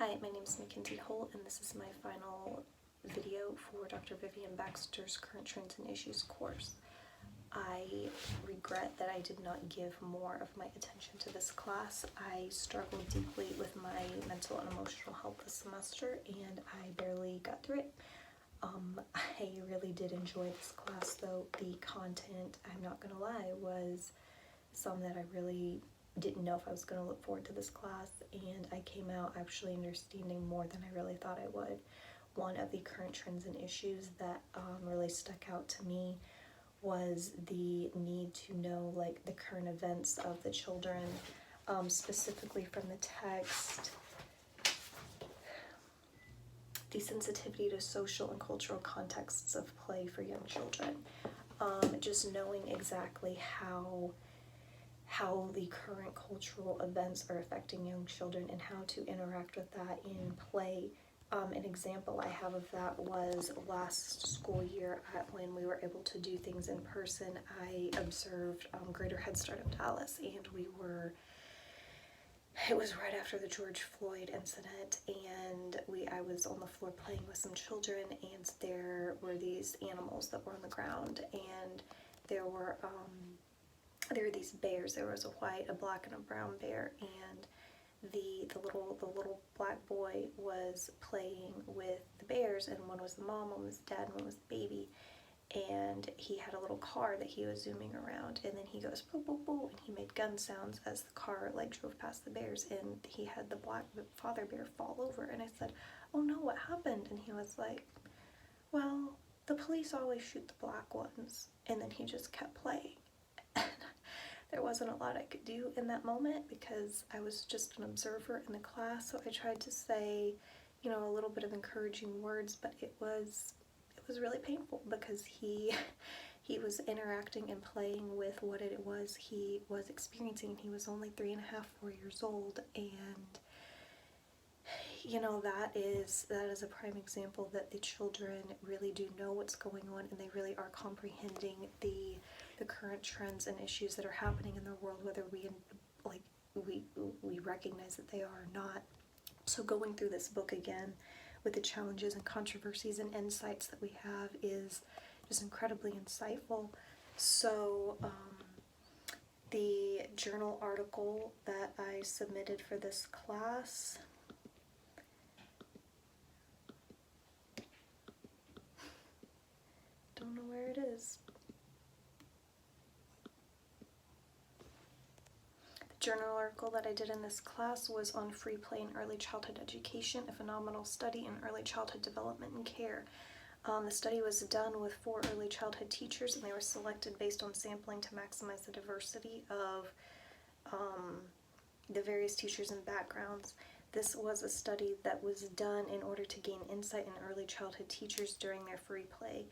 Hi, my name is Mackenzie Holt, and this is my final video for Dr. Vivian Baxter's Current Trends and Issues course. I regret that I did not give more of my attention to this class. I struggled deeply with my mental and emotional health this semester, and I barely got through it. I really did enjoy this class, though. The content, I'm not gonna lie, was some that I really didn't know if I was going to look forward to this class, and I came out actually understanding more than I really thought I would. One of the current trends and issues that really stuck out to me was the need to know like the current events of the children, specifically from the text, the sensitivity to social and cultural contexts of play for young children. Just knowing exactly how the current cultural events are affecting young children and how to interact with that in play. An example I have of that was last school year when we were able to do things in person. I observed Greater Head Start of Dallas, and it was right after the George Floyd incident, and I was on the floor playing with some children, and there were these animals that were on the ground, and there were these bears. There was a white, a black, and a brown bear, and the little black boy was playing with the bears, and one was the mom, one was the dad, and one was the baby, and he had a little car that he was zooming around, and then he goes boo boo boo, and he made gun sounds as the car like drove past the bears, and he had the black father bear fall over, and I said, "Oh no, what happened?" And he was like, "Well, the police always shoot the black ones," and then he just kept playing. There wasn't a lot I could do in that moment because I was just an observer in the class, so I tried to say, you know, a little bit of encouraging words, but it was really painful because he was interacting and playing with what it was he was experiencing. He was only 3.5, 4 years old, and you know, that is a prime example that the children really do know what's going on, and they really are comprehending the current trends and issues that are happening in the world, whether we recognize that they are or not. So going through this book again with the challenges and controversies and insights that we have is just incredibly insightful. So the journal article that I submitted for this class, don't know where it is. The journal article that I did in this class was on free play in early childhood education, a phenomenal study in early childhood development and care. The study was done with 4 early childhood teachers, and they were selected based on sampling to maximize the diversity of the various teachers and backgrounds. This was a study that was done in order to gain insight in early childhood teachers during their free play.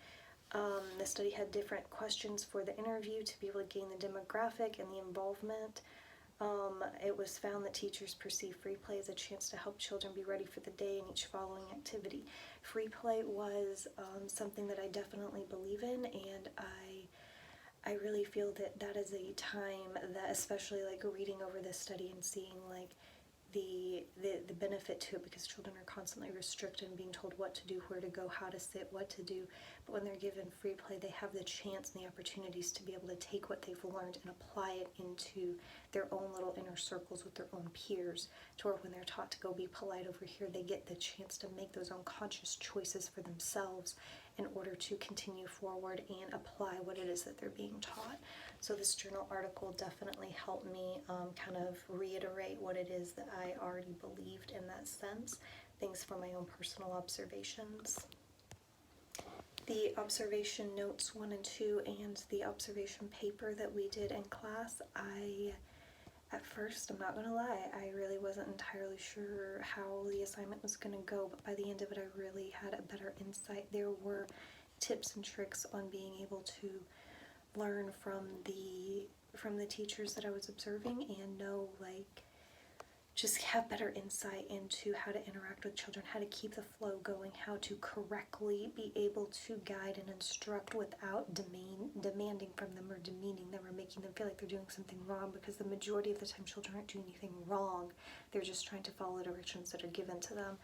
The study had different questions for the interview to be able to gain the demographic and the involvement. It was found that teachers perceive free play as a chance to help children be ready for the day and each following activity. Free play was something that I definitely believe in, and I really feel that that is a time that, especially like reading over this study and seeing like the benefit to it, because children are constantly restricted and being told what to do, where to go, how to sit, what to do. But when they're given free play, they have the chance and the opportunities to be able to take what they've learned and apply it into their own little inner circles with their own peers, to where when they're taught to go be polite over here, they get the chance to make those unconscious choices for themselves in order to continue forward and apply what it is that they're being taught. So this journal article definitely helped me kind of reiterate what it is that I already believed in that sense, things from my own personal observations. The observation notes 1 and 2 and the observation paper that we did in class, at first, I'm not going to lie, I really wasn't entirely sure how the assignment was going to go, but by the end of it I really had a better insight. There were tips and tricks on being able to learn from the teachers that I was observing and know like just have better insight into how to interact with children, how to keep the flow going, how to correctly be able to guide and instruct without demanding from them or demeaning them or making them feel like they're doing something wrong, because the majority of the time children aren't doing anything wrong. They're just trying to follow directions that are given to them.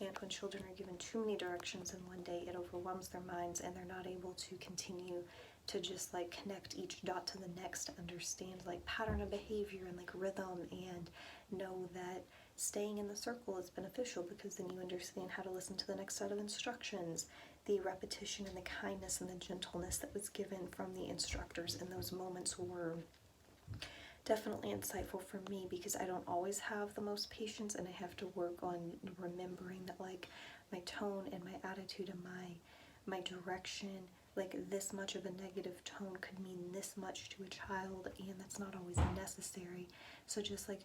And when children are given too many directions in one day, it overwhelms their minds and they're not able to continue to just like connect each dot to the next, to understand like pattern of behavior and like rhythm, and know that staying in the circle is beneficial, because then you understand how to listen to the next set of instructions. The repetition and the kindness and the gentleness that was given from the instructors in those moments were definitely insightful for me, because I don't always have the most patience, and I have to work on remembering that like my tone and my attitude and my direction, like this much of a negative tone could mean this much to a child, and that's not always necessary. So just like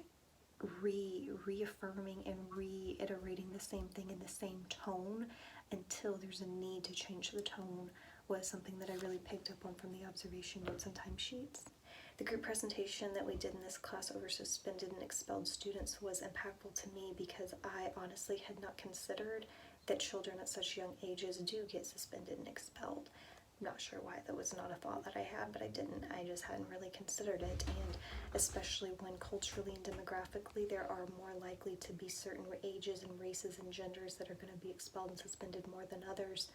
reaffirming and reiterating the same thing in the same tone until there's a need to change the tone was something that I really picked up on from the observation notes and timesheets. The group presentation that we did in this class over suspended and expelled students was impactful to me, because I honestly had not considered that children at such young ages do get suspended and expelled. I'm not sure why that was not a thought that I had, but I didn't. I just hadn't really considered it, and especially when culturally and demographically there are more likely to be certain ages and races and genders that are going to be expelled and suspended more than others,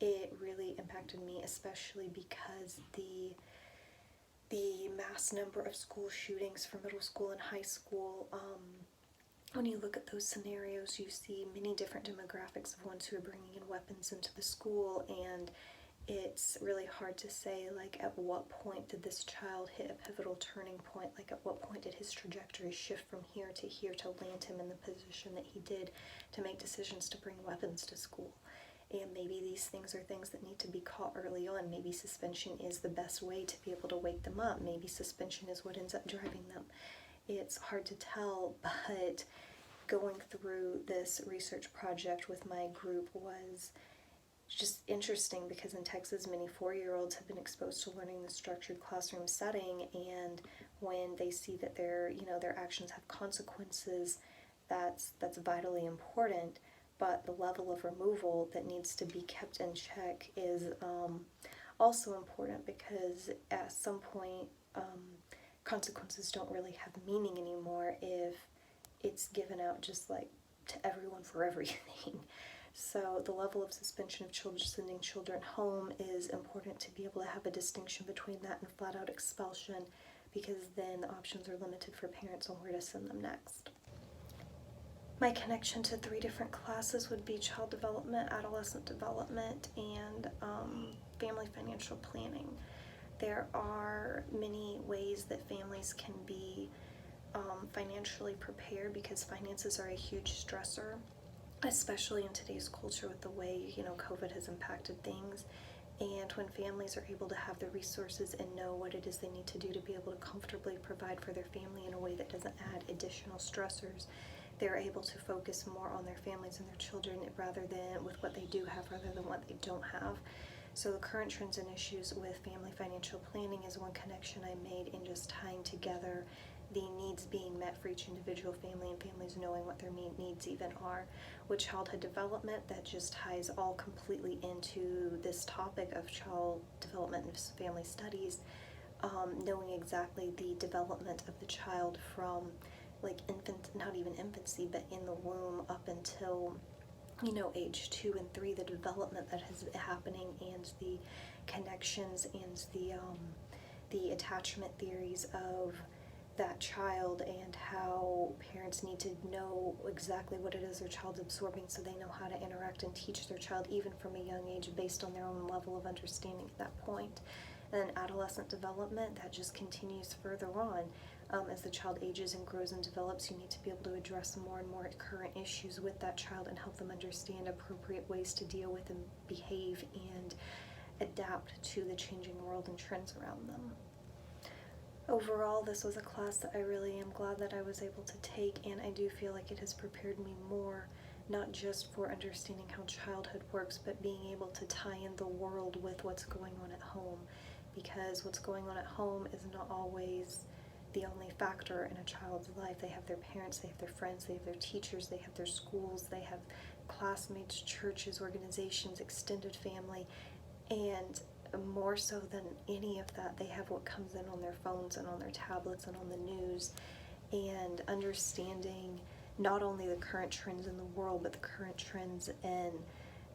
it really impacted me, especially because the mass number of school shootings for middle school and high school, when you look at those scenarios, you see many different demographics of ones who are bringing in weapons into the school, and it's really hard to say, like, at what point did this child hit a pivotal turning point? Like, at what point did his trajectory shift from here to land him in the position that he did to make decisions to bring weapons to school? And maybe these things are things that need to be caught early on. Maybe suspension is the best way to be able to wake them up. Maybe suspension is what ends up driving them. It's hard to tell, but going through this research project with my group was just interesting, because in Texas, many 4-year-olds have been exposed to learning the structured classroom setting, and when they see that their actions have consequences, that's vitally important. But the level of removal that needs to be kept in check is also important, because at some point consequences don't really have meaning anymore if it's given out just like to everyone for everything. So the level of suspension of children, sending children home, is important to be able to have a distinction between that and flat-out expulsion, because then the options are limited for parents on where to send them next. My connection to 3 different classes would be child development, adolescent development, and family financial planning. There are many ways that families can be financially prepared, because finances are a huge stressor, especially in today's culture with the way COVID has impacted things. And when families are able to have the resources and know what it is they need to do to be able to comfortably provide for their family in a way that doesn't add additional stressors, they're able to focus more on their families and their children rather than with what they do have rather than what they don't have. So the current trends and issues with family financial planning is one connection I made in just tying together the needs being met for each individual family and families knowing what their needs even are. With childhood development, that just ties all completely into this topic of child development and family studies, knowing exactly the development of the child from like not even infancy, but in the womb up until age 2 and 3, the development that is happening, and the connections and the attachment theories of that child, and how parents need to know exactly what it is their child's absorbing so they know how to interact and teach their child even from a young age based on their own level of understanding at that point. And then adolescent development, that just continues further on. As the child ages and grows and develops, you need to be able to address more and more current issues with that child and help them understand appropriate ways to deal with and behave and adapt to the changing world and trends around them. Overall, this was a class that I really am glad that I was able to take, and I do feel like it has prepared me more, not just for understanding how childhood works, but being able to tie in the world with what's going on at home, because what's going on at home is not always the only factor in a child's life. They have their parents, they have their friends, they have their teachers, they have their schools, they have classmates, churches, organizations, extended family, and more so than any of that, they have what comes in on their phones and on their tablets and on the news. And understanding not only the current trends in the world, but the current trends in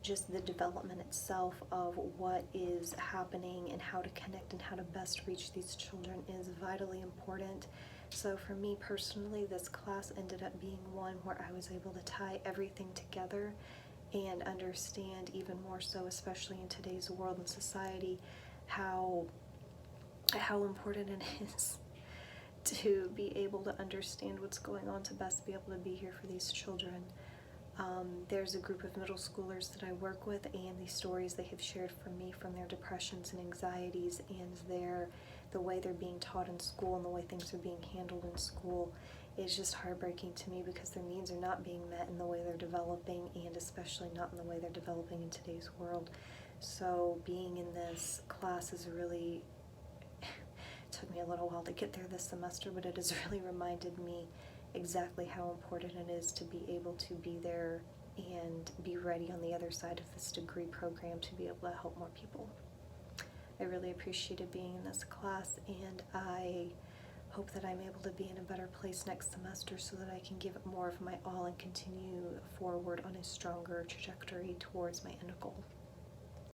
just the development itself of what is happening and how to connect and how to best reach these children is vitally important. So for me personally, this class ended up being one where I was able to tie everything together and understand even more so, especially in today's world and society, how important it is to be able to understand what's going on to best be able to be here for these children. There's a group of middle schoolers that I work with, and the stories they have shared from me from their depressions and anxieties and the way they're being taught in school and the way things are being handled in school is just heartbreaking to me, because their needs are not being met in the way they're developing, and especially not in the way they're developing in today's world. So being in this class is really took me a little while to get there this semester, but it has really reminded me exactly how important it is to be able to be there and be ready on the other side of this degree program to be able to help more people. I really appreciated being in this class, and I hope that I'm able to be in a better place next semester so that I can give it more of my all and continue forward on a stronger trajectory towards my end goal.